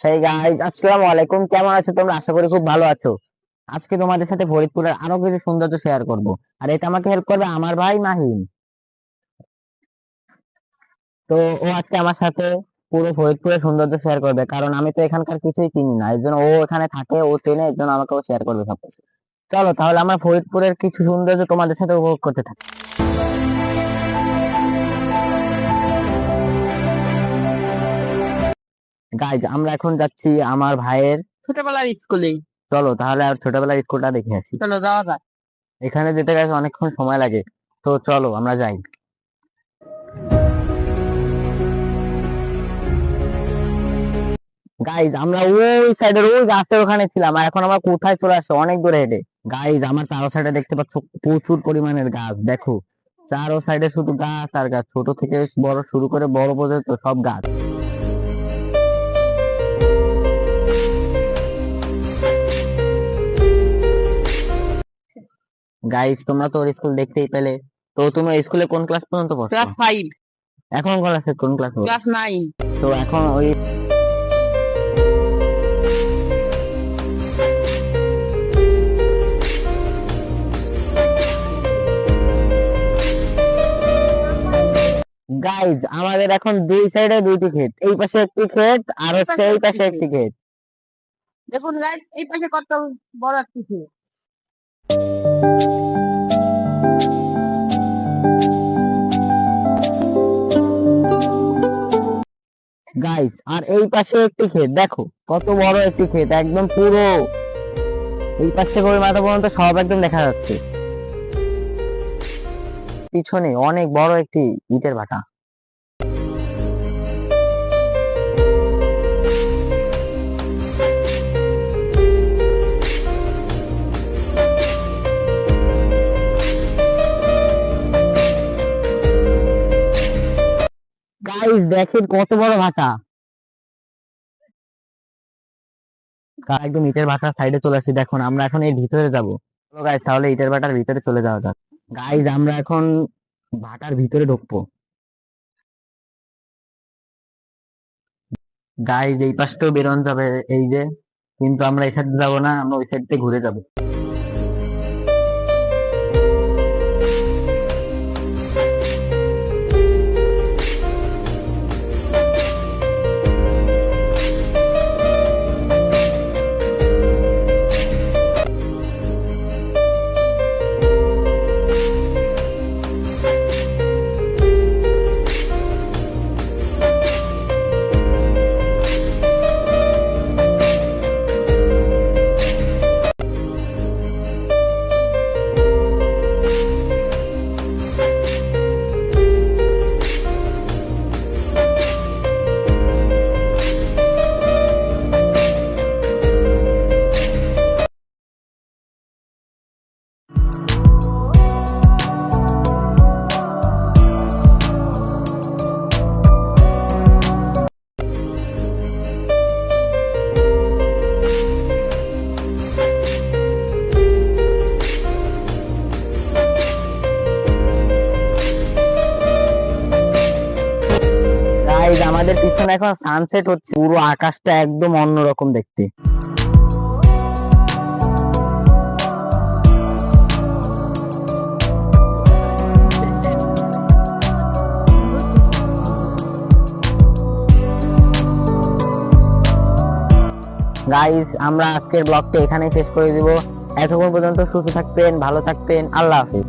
সেই গাইস, আসসালামু আলাইকুম। কেমন আছো তোমরা? আশা করি খুব ভালো আছো। আজকে তোমাদের সাথে ফরিদপুরের আরো কিছু সৌন্দর্য শেয়ার করব। আর এটা আমাকে হেল্প করবে আমার ভাই মাহিম। তো ও আজকে আমার সাথে পুরো ফরিদপুরের সৌন্দর্য শেয়ার করবে, কারণ আমি তো এখানকার কিছুই চিনি না। এর জন্য ও এখানে থাকে, ও চেনে, এর জন্য আমাকে ও শেয়ার করবে সবকিছু। চলো তাহলে আমরা ফরিদপুরের কিছু সৌন্দর্য তোমাদের সাথে উপভোগ করতে থাকি। গাইজ, আমরা এখন যাচ্ছি আমার ভাইয়ের ছোটবেলার স্কুলে। চলো তাহলে আর ছোটবেলার স্কুলটা দেখে আসি। চলো যাওয়া যাক। এখানে যেতে গেছে অনেকক্ষণ সময় লাগে, তো চলো আমরা যাই। গাইজ, আমরা ওই সাইডের ওই গাছের ওখানে ছিলাম, আর এখন আমরা কোথায় চলে আসছে? অনেক দূরে হেঁটে। গাইজ, আমার চারো সাইডে দেখতে পাচ্ছ প্রচুর পরিমাণের গাছ। দেখো, চারো সাইডে শুধু গাছ আর গাছ, ছোট থেকে বড় শুরু করে বড় পর্যন্ত সব গাছ। গাইজ, তোমরা তো ওর স্কুল দেখতেই পেলে। তো তুমি স্কুলে কোন ক্লাস পর্যন্ত পড়ছো? ক্লাস 5। এখন ক্লাসে কোন ক্লাস? ক্লাস 9। তো এখন ওই গাইজ, আমাদের এখন দুই সাইডে দুইটি ক্ষেত, এই পাশে একটি ক্ষেত আর হচ্ছে এই পাশে একটি ক্ষেত। দেখুন গাইস, এই পাশে কত বড় একটি ক্ষেত। গাইস, আর এই পাশে একটি ক্ষেত, দেখো কত বড় একটি ক্ষেত, একদম পুরো এই পাশ থেকে ওই মাথা পর্যন্ত সব একদম দেখা যাচ্ছে। পিছনে অনেক বড় একটি ইটের ভাটা। গাইস, দেখেন কত বড় ভাটা। একদম ইটের ভাটার সাইডে চলে আসি। দেখুন, আমরা এখন এই ভিতরে যাবো। গাইস, তাহলে ইটের ভাটার ভিতরে চলে যাওয়া যাক। গাইস, আমরা এখন ভাটার ভিতরে ঢুকবো। গাইস, এই পাশ থেকেও বেরোনো যাবে, এই যে, কিন্তু আমরা এই সাইড যাবো না, আমরা ওই সাইড থেকে ঘুরে যাবো। গাইস, আমাদের পিছনে এখন সানসেট হচ্ছে, পুরো আকাশটা একদম অন্যরকম দেখতে। গাইস, আমরা আজকের ব্লগটা এখানেই শেষ করে দিব। এতক্ষণ পর্যন্ত সুস্থ থাকবেন, ভালো থাকবেন। আল্লাহ হাফেজ।